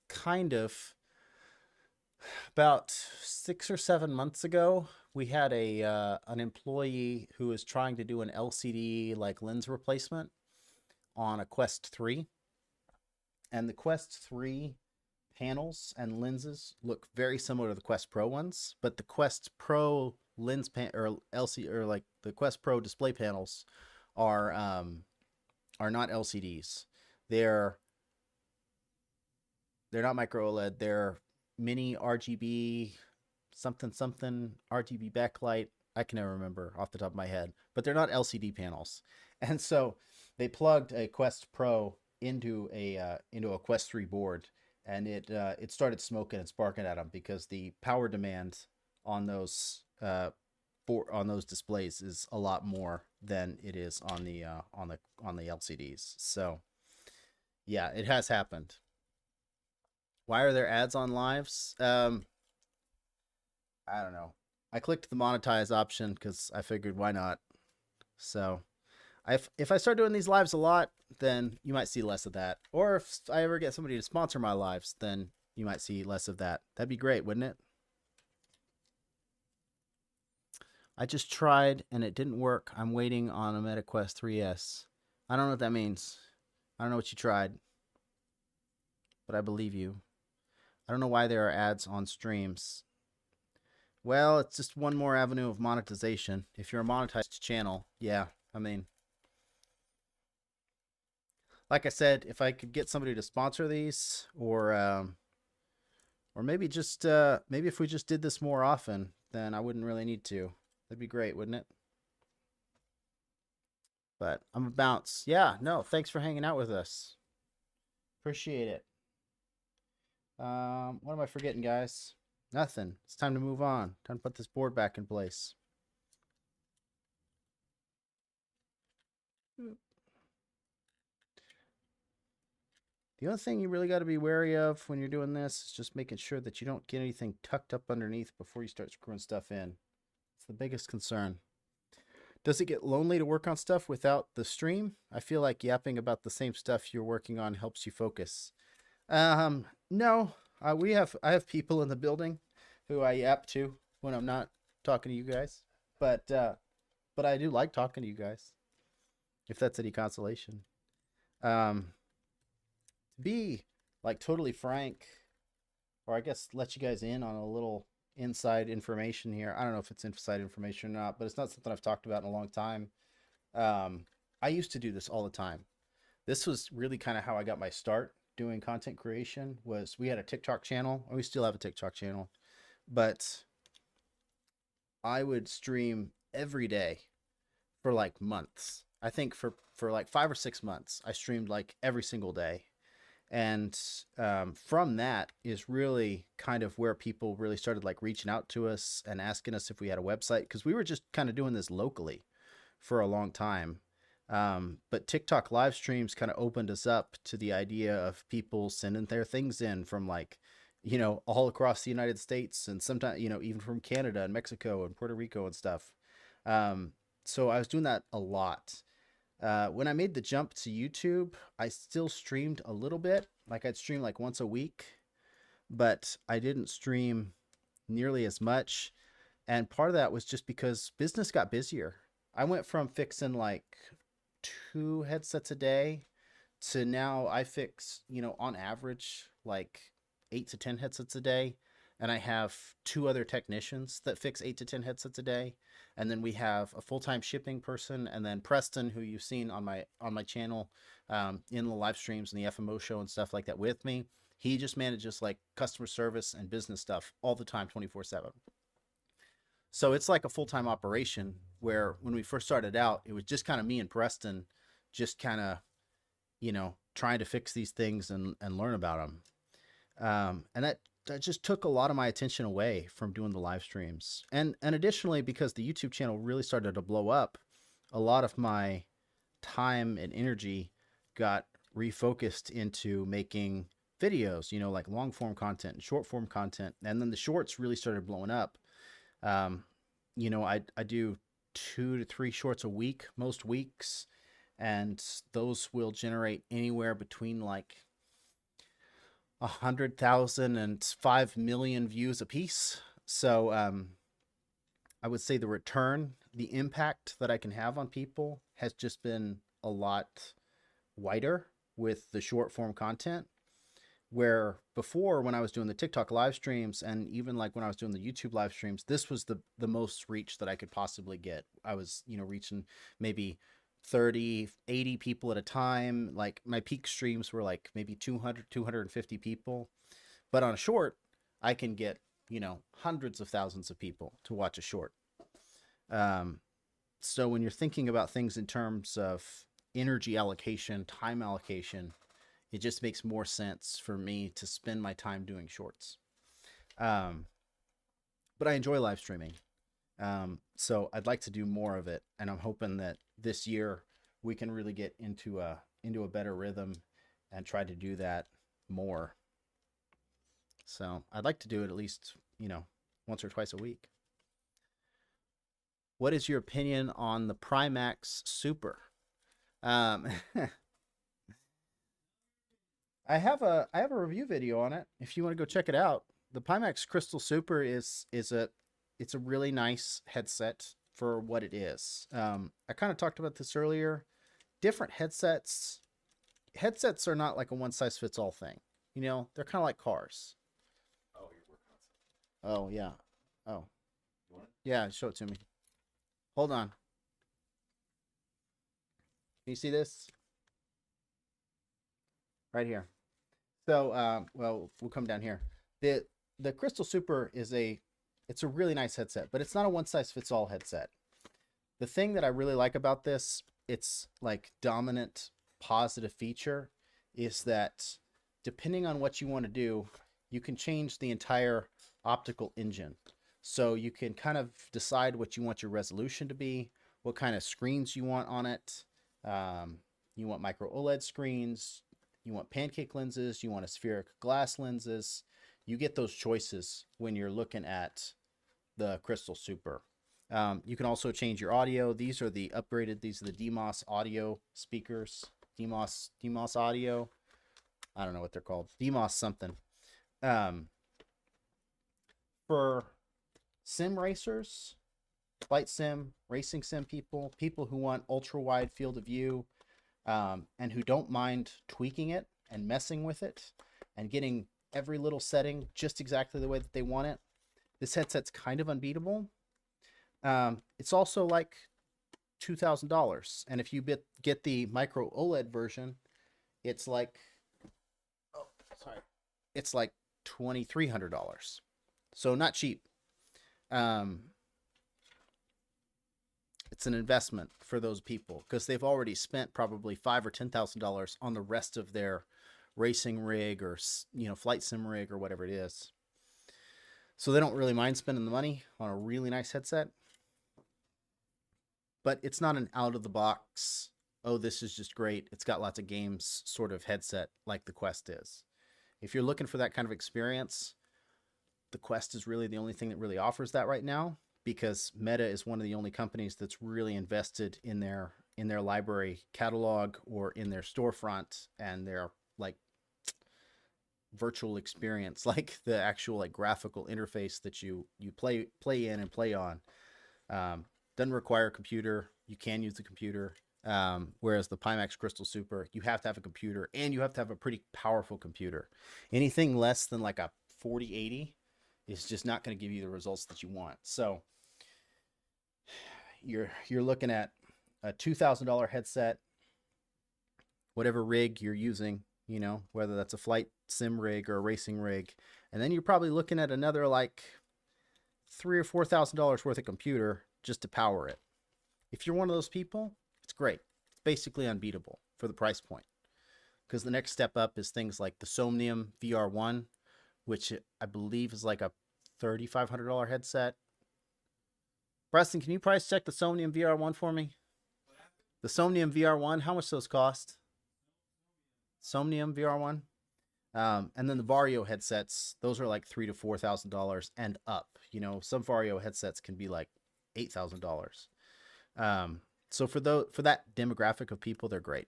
kind of. About 6 or 7 months ago, we had a an employee who was trying to do an LCD like lens replacement on a Quest 3, and the Quest 3 panels and lenses look very similar to the Quest Pro ones, but the Quest Pro lens or LCD or like the Quest Pro display panels are not LCDs. They're they're not micro OLED. They're mini RGB something something RGB backlight. I can never remember off the top of my head, but they're not LCD panels. And so they plugged a Quest Pro into a Quest 3 board, and it started smoking and sparking at them because the power demand on those on those displays is a lot more than it is on the LCDs. So yeah, it has happened. Why are there ads on lives? I don't know. I clicked the monetize option because I figured why not. So if I start doing these lives a lot, then you might see less of that. Or if I ever get somebody to sponsor my lives, then you might see less of that. That'd be great, wouldn't it? I just tried and it didn't work. I'm waiting on a MetaQuest 3S. I don't know what that means. I don't know what you tried, but I believe you. I don't know why there are ads on streams. Well, it's just one more avenue of monetization. If you're a monetized channel, yeah. I mean, like I said, if I could get somebody to sponsor these, or maybe just maybe if we just did this more often, then I wouldn't really need to. That'd be great, wouldn't it? But I'm a bounce. Yeah, no, thanks for hanging out with us. Appreciate it. What am I forgetting, guys? Nothing. It's time to move on. Time to put this board back in place. The other thing you really got to be wary of when you're doing this is just making sure that you don't get anything tucked up underneath before you start screwing stuff in. It's the biggest concern. Does it get lonely to work on stuff without the stream? I feel like yapping about the same stuff you're working on helps you focus. No. I have people in the building who I yap to when I'm not talking to you guys. But I do like talking to you guys, if that's any consolation. To be like totally frank, or I guess let you guys in on a little inside information here. I don't know if it's inside information or not, but it's not something I've talked about in a long time. I used to do this all the time. This was really kind of how I got my start doing content creation. Was we had a TikTok channel, and we still have a TikTok channel, but I would stream every day for like months. I think for like 5 or 6 months, I streamed like every single day. And from that is really kind of where people really started like reaching out to us and asking us if we had a website, because we were just kind of doing this locally for a long time. But TikTok live streams kind of opened us up to the idea of people sending their things in from like, all across the United States, and sometimes, even from Canada and Mexico and Puerto Rico and stuff. So I was doing that a lot. When I made the jump to YouTube, I still streamed a little bit. Like I'd stream like once a week, but I didn't stream nearly as much. And part of that was just because business got busier. I went from fixing like 2 headsets a day to now I fix, on average, like 8 to 10 headsets a day. And I have 2 other technicians that fix 8 to 10 headsets a day. And then we have a full-time shipping person, and then Preston, who you've seen on my channel, in the live streams and the FMO show and stuff like that with me. He just manages like customer service and business stuff all the time, 24/7. So it's like a full-time operation, where when we first started out, it was just kind of me and Preston, just kind of, trying to fix these things and learn about them. And that that just took a lot of my attention away from doing the live streams. And additionally, because the YouTube channel really started to blow up, a lot of my time and energy got refocused into making videos, you know, like long form content and short form content. And then the shorts really started blowing up. You know, I do 2 to 3 shorts a week, most weeks, and those will generate anywhere between like 100,000 and 5 million views a piece. So I would say the return, the impact that I can have on people has just been a lot wider with the short form content. Where before, when I was doing the TikTok live streams and even like when I was doing the YouTube live streams, this was the most reach that I could possibly get. I was, you know, reaching maybe 30, 80 people at a time. Like my peak streams were like maybe 200, 250 people. But on a short, I can get, you know, hundreds of thousands of people to watch a short. So when you're thinking about things in terms of energy allocation, time allocation, it just makes more sense for me to spend my time doing shorts. But I enjoy live streaming. So I'd like to do more of it. And I'm hoping that this year we can really get into a better rhythm and try to do that more. So I'd like to do it at least, you know, once or twice a week. What is your opinion on the Pimax Super? I have a review video on it if you want to go check it out. The Pimax Crystal Super is a really nice headset for what it is. I kind of talked about this earlier. Different headsets are not like a one size fits all thing. You know, they're kind of like cars. Oh, you're working on something. Oh yeah. Oh You want it? yeah. Show it to me. Hold on. Can you see this? Right here. So, well, we'll come down here. The Crystal Super it's a really nice headset, but it's not a one size fits all headset. The thing that I really like about this, its like dominant positive feature, is that depending on what you want to do, you can change the entire optical engine. So you can kind of decide what you want your resolution to be, what kind of screens you want on it. You want micro OLED screens, you want pancake lenses, you want spheric glass lenses. You get those choices when you're looking at the Crystal Super. You can also change your audio. These are the upgraded, these are the DMOS audio speakers. DMOS audio. I don't know what they're called. DMOS something. For sim racers, flight sim, racing sim people who want ultra wide field of view, and who don't mind tweaking it and messing with it and getting every little setting just exactly the way that they want it. This headset's kind of unbeatable. It's also like $2,000. And if you get the micro OLED version, it's like, oh, sorry, it's like $2,300. So not cheap. It's an investment for those people because they've already spent probably $5,000 or $10,000 on the rest of their racing rig or, you know, flight sim rig or whatever it is. So they don't really mind spending the money on a really nice headset. But it's not an out of the box, oh, this is just great, it's got lots of games sort of headset like the Quest is. If you're looking for that kind of experience, the Quest is really the only thing that really offers that right now, because Meta is one of the only companies that's really invested in their library catalog or in their storefront and their like virtual experience, like the actual like graphical interface that you play in and play on. Doesn't require a computer. You can use the computer. Whereas the Pimax Crystal Super, you have to have a computer and you have to have a pretty powerful computer. Anything less than like a 4080 is just not going to give you the results that you want. So you're looking at a $2,000 headset, whatever rig you're using, you know, whether that's a flight sim rig or a racing rig. And then you're probably looking at another like $3,000 or $4,000 worth of computer just to power it. If you're one of those people, it's great. It's basically unbeatable for the price point. Because the next step up is things like the Somnium VR1, which I believe is like a $3,500 headset. Preston, can you price check the Somnium VR1 for me? The Somnium VR1, how much those cost? Somnium VR1. And then the Vario headsets, those are like $3,000 to $4,000 and up. You know, some Vario headsets can be like $8,000. So for that demographic of people, they're great.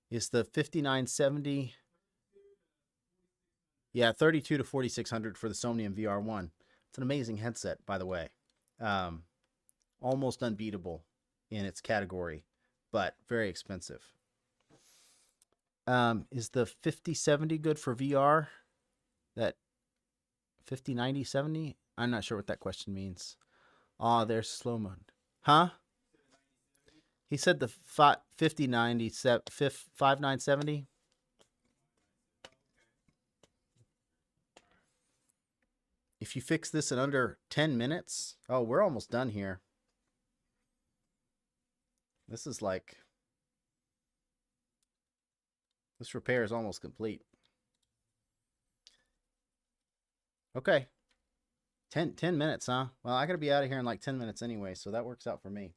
Is the 5970? Yeah, 32 to 4,600 for the Somnium VR1. It's an amazing headset, by the way. Almost unbeatable in its category, but very expensive. Is the 5070 good for VR? That 5090 70? I'm not sure what that question means. Oh, there's slow mode. Huh? He said the 5090 5970. If you fix this in under 10 minutes, oh, we're almost done here. This is like, this repair is almost complete. Okay. 10 minutes, huh? Well, I gotta be out of here in like 10 minutes anyway, so that works out for me.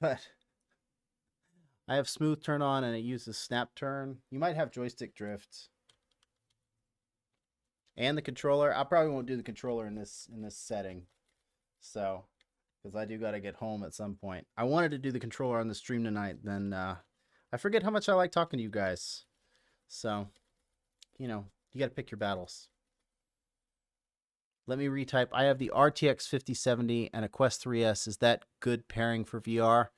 But I have smooth turn on and it uses snap turn. You might have joystick drift. And the controller. I probably won't do the controller in this setting. So, because I do got to get home at some point. I wanted to do the controller on the stream tonight. Then I forget how much I like talking to you guys. So, you know, you got to pick your battles. Let me retype. I have the RTX 5070 and a Quest 3S. Is that good pairing for VR?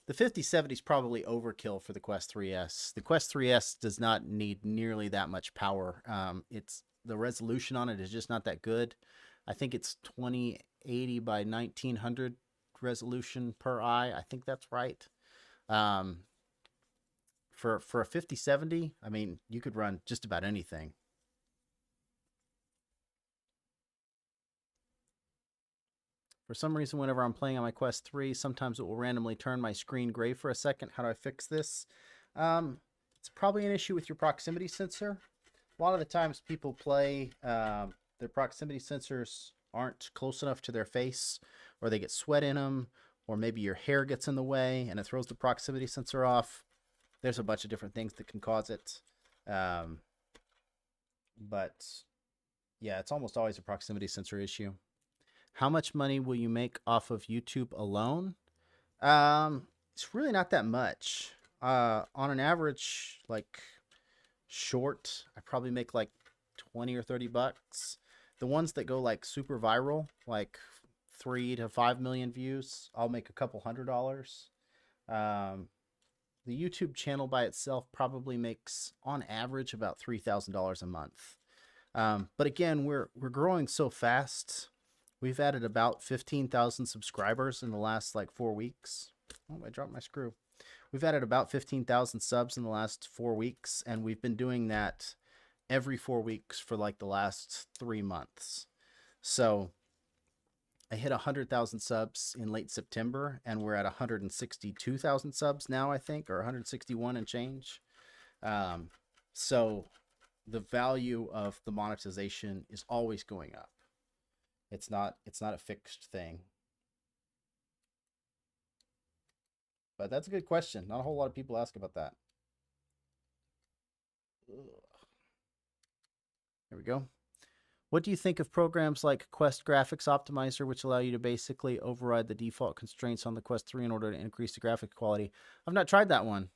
The 5070 is probably overkill for the Quest 3S. The Quest 3S does not need nearly that much power. The resolution on it is just not that good. I think it's 2080 by 1900 resolution per eye. I think that's right. For a 5070, I mean, you could run just about anything. For some reason, whenever I'm playing on my Quest 3, sometimes it will randomly turn my screen gray for a second. How do I fix this? It's probably an issue with your proximity sensor. A lot of the times people play, their proximity sensors aren't close enough to their face, or they get sweat in them, or maybe your hair gets in the way and it throws the proximity sensor off. There's a bunch of different things that can cause it. But yeah, it's almost always a proximity sensor issue. How much money will you make off of YouTube alone? It's really not that much. On an average, like, short, I probably make like 20 or 30 bucks. The ones that go like super viral, like 3 to 5 million views, I'll make a couple $100. The YouTube channel by itself probably makes on average about $3,000 a month. But again, we're growing so fast. We've added about 15,000 subscribers in the last like 4 weeks. Oh, I dropped my screw. We've added about 15,000 subs in the last 4 weeks, and we've been doing that every 4 weeks for like the last 3 months. So I hit 100,000 subs in late September, and we're at 162,000 subs now, I think, or 161 and change. So the value of the monetization is always going up. It's not a fixed thing. But that's a good question. Not a whole lot of people ask about that. Ugh. There we go. What do you think of programs like Quest Graphics Optimizer, which allow you to basically override the default constraints on the Quest 3 in order to increase the graphic quality? I've not tried that one.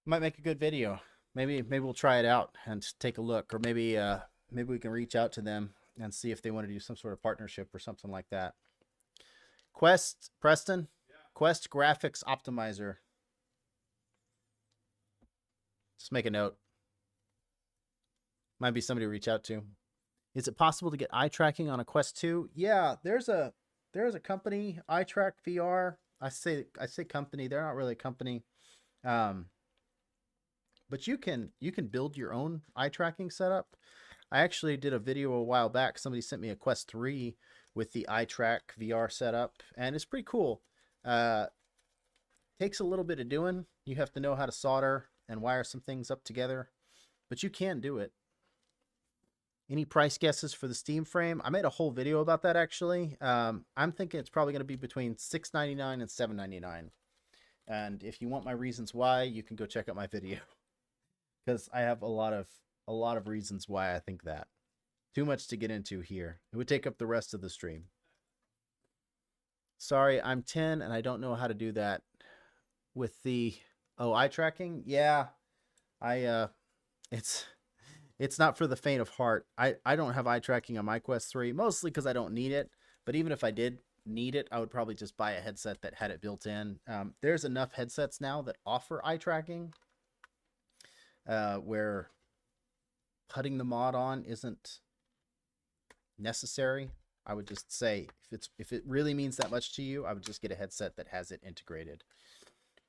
Might make a good video. Maybe we'll try it out and take a look, or maybe we can reach out to them and see if they want to do some sort of partnership or something like that. Quest, Preston? Yeah. Quest Graphics Optimizer. Just make a note. Might be somebody to reach out to. Is it possible to get eye tracking on a Quest 2? Yeah, there's a company, Eye Track VR. I say company, they're not really a company. But you can build your own eye tracking setup. I actually did a video a while back. Somebody sent me a Quest 3 with the Eye Track VR setup, and it's pretty cool. Takes a little bit of doing. You have to know how to solder and wire some things up together, but you can do it. Any price guesses for the Steam frame? I made a whole video about that actually. I'm thinking it's probably going to be between $6.99 and $7.99. And if you want my reasons why, you can go check out my video because I have a lot of reasons why I think that. Too much to get into here. It would take up the rest of the stream. Sorry, I'm 10 and I don't know how to do that with the eye tracking. Yeah, it's not for the faint of heart. I don't have eye tracking on my Quest 3, mostly because I don't need it. But even if I did need it, I would probably just buy a headset that had it built in. There's enough headsets now that offer eye tracking where putting the mod on isn't necessary. I would just say if it really means that much to you, I would just get a headset that has it integrated.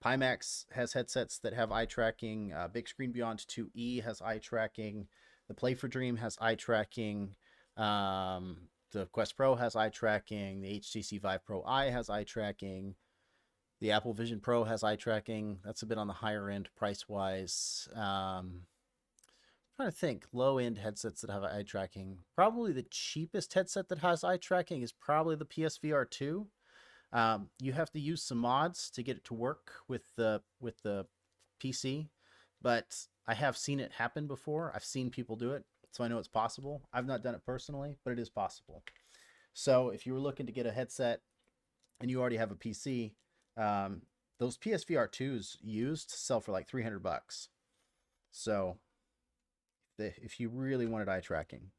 Pimax has headsets that have eye tracking. Big Screen Beyond 2E has eye tracking. The Play for Dream has eye tracking. The Quest Pro has eye tracking. The HTC Vive Pro I has eye tracking. The Apple Vision Pro has eye tracking. That's a bit on the higher end price wise. I'm trying to think low end headsets that have eye tracking. Probably the cheapest headset that has eye tracking is probably the PSVR 2. You have to use some mods to get it to work with the PC, but I have seen it happen before. I've seen people do it, so I know it's possible. I've not done it personally, but it is possible. So if you were looking to get a headset and you already have a PC, those PSVR 2s used sell for like $300. So if you really wanted eye tracking,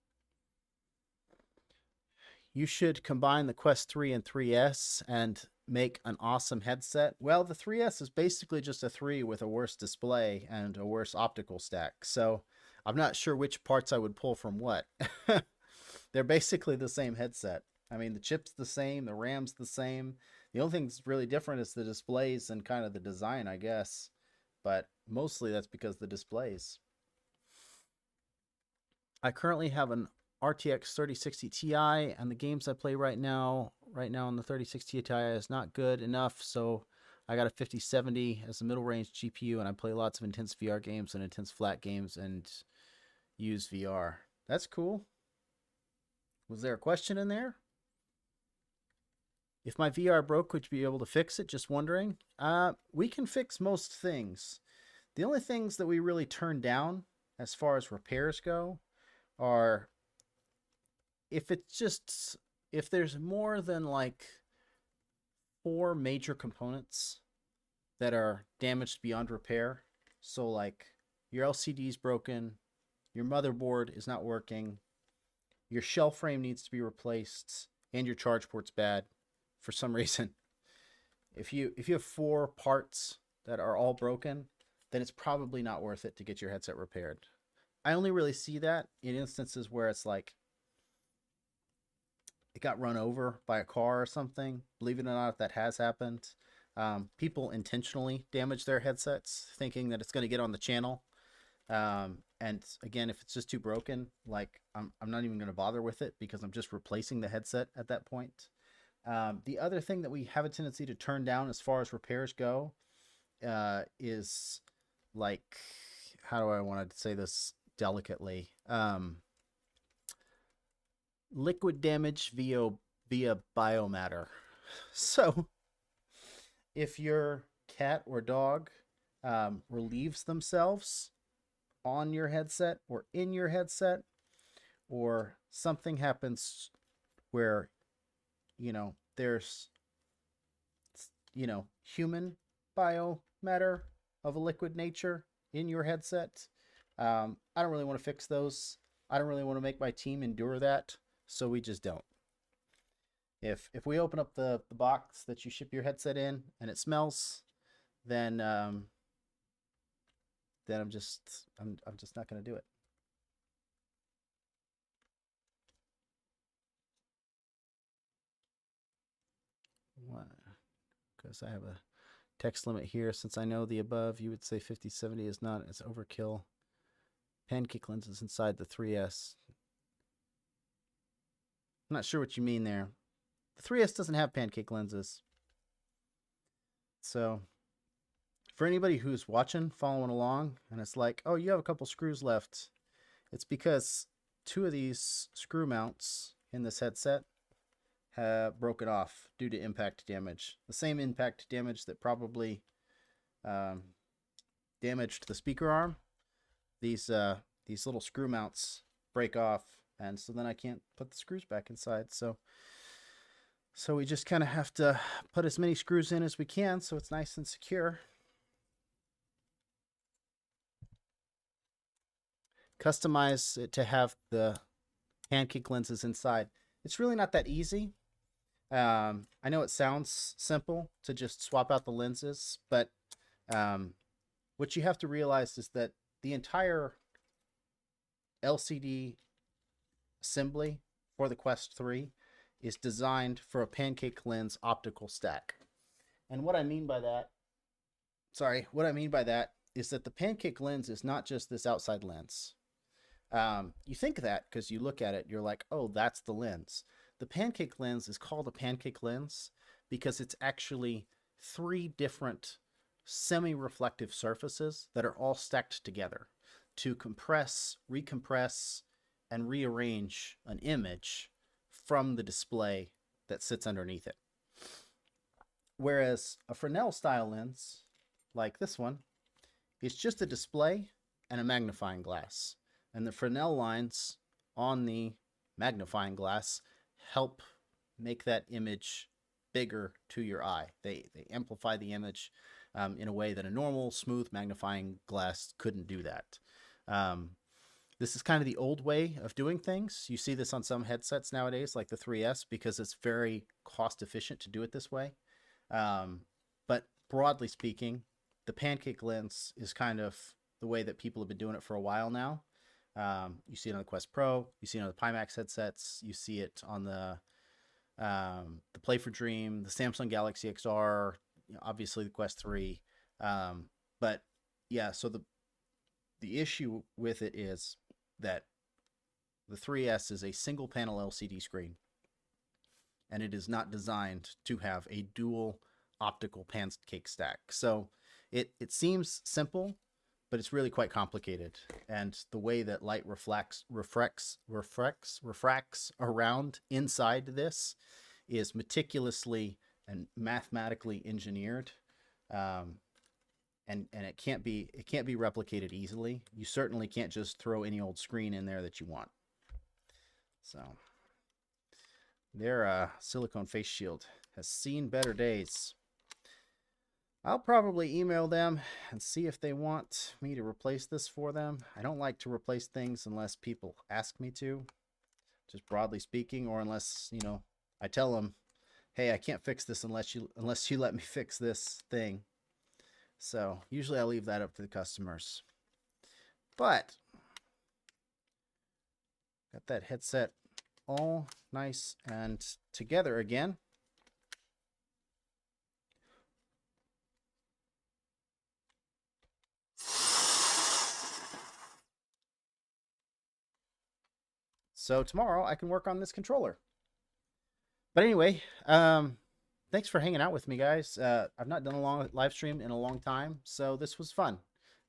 you should combine the Quest 3 and 3S and make an awesome headset. Well, the 3S is basically just a 3 with a worse display and a worse optical stack. So I'm not sure which parts I would pull from what. They're basically the same headset. I mean, the chip's the same, the RAM's the same. The only thing that's really different is the displays and kind of the design, I guess. But mostly that's because the displays. I currently have an RTX 3060 Ti, and the games I play right now on the 3060 Ti is not good enough, so I got a 5070 as a middle range GPU, and I play lots of intense VR games and intense flat games and use VR. That's cool. Was there a question in there? If my VR broke, would you be able to fix it? Just wondering. We can fix most things. The only things that we really turn down as far as repairs go are if there's more than like 4 major components that are damaged beyond repair. So like your LCD is broken, your motherboard is not working, your shell frame needs to be replaced, and your charge port's bad for some reason. If you have 4 parts that are all broken, then it's probably not worth it to get your headset repaired. I only really see that in instances where it's like it got run over by a car or something. Believe it or not, that has happened. People intentionally damage their headsets thinking that it's going to get on the channel. And again, if it's just too broken, like I'm not even going to bother with it because I'm just replacing the headset at that point. The other thing that we have a tendency to turn down as far as repairs go is like, how do I want to say this delicately? Liquid damage via biomatter. So if your cat or dog relieves themselves on your headset or in your headset, or something happens where there's human biomatter of a liquid nature in your headset, I don't really want to fix those. I don't really want to make my team endure that, so we just don't. If we open up the box that you ship your headset in and it smells, then I'm just not going to do it. Because I have a text limit here. Since I know the above, you would say 5070 is not. It's overkill. Pancake lenses inside the 3S. I'm not sure what you mean there. The 3S doesn't have pancake lenses. So for anybody who's watching, following along, and it's like, oh, you have a couple screws left, it's because two of these screw mounts in this headset have broken off due to impact damage. The same impact damage that probably damaged the speaker arm. These little screw mounts break off, and so then I can't put the screws back inside. So we just kind of have to put as many screws in as we can so it's nice and secure. Customize it to have the pancake lenses inside. It's really not that easy. I know it sounds simple to just swap out the lenses, but what you have to realize is that the entire LCD assembly for the Quest 3 is designed for a pancake lens optical stack. And what I mean by that, is that the pancake lens is not just this outside lens. You think that because you look at it, you're like, oh, that's the lens. The pancake lens is called a pancake lens because it's actually 3 different semi-reflective surfaces that are all stacked together to compress, recompress, and rearrange an image from the display that sits underneath it. Whereas a Fresnel style lens, like this one, is just a display and a magnifying glass. And the Fresnel lines on the magnifying glass help make that image bigger to your eye. They amplify the image in a way that a normal smooth magnifying glass couldn't do that. This is kind of the old way of doing things. You see this on some headsets nowadays, like the 3S, because it's very cost efficient to do it this way. But broadly speaking, the pancake lens is kind of the way that people have been doing it for a while now. You see it on the Quest Pro, you see it on the Pimax headsets, you see it on the Play for Dream, the Samsung Galaxy XR, obviously the Quest 3. But yeah, so the issue with it is that the 3S is a single panel LCD screen, and it is not designed to have a dual optical pancake stack. So it seems simple, but it's really quite complicated. And the way that light refracts around inside this is meticulously and mathematically engineered. And it can't be replicated easily. You certainly can't just throw any old screen in there that you want. So their silicone face shield has seen better days. I'll probably email them and see if they want me to replace this for them. I don't like to replace things unless people ask me to, just broadly speaking, or unless, you know, I tell them, hey, I can't fix this unless you let me fix this thing. So usually I leave that up to the customers. But got that headset all nice and together again. So tomorrow I can work on this controller. But anyway, thanks for hanging out with me, guys. I've not done a long live stream in a long time, so this was fun.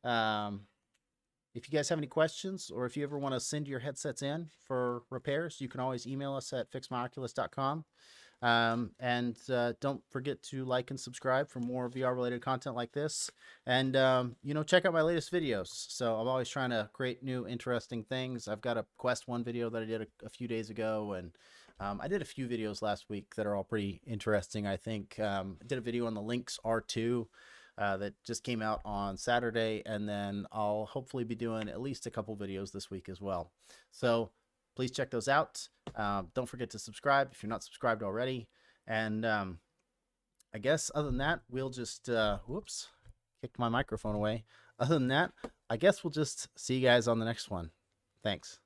If you guys have any questions, or if you ever want to send your headsets in for repairs, you can always email us at fixmyoculus.com. And don't forget to like and subscribe for more VR related content like this. And you know, check out my latest videos. So I'm always trying to create new interesting things. I've got a Quest 1 video that I did a few days ago, and I did a few videos last week that are all pretty interesting, I think. I did a video on the Lynx R2 that just came out on Saturday, and then I'll hopefully be doing at least a couple videos this week as well. So please check those out. Don't forget to subscribe if you're not subscribed already. And I guess other than that, we'll just, whoops, kicked my microphone away. Other than that, I guess we'll just see you guys on the next one. Thanks.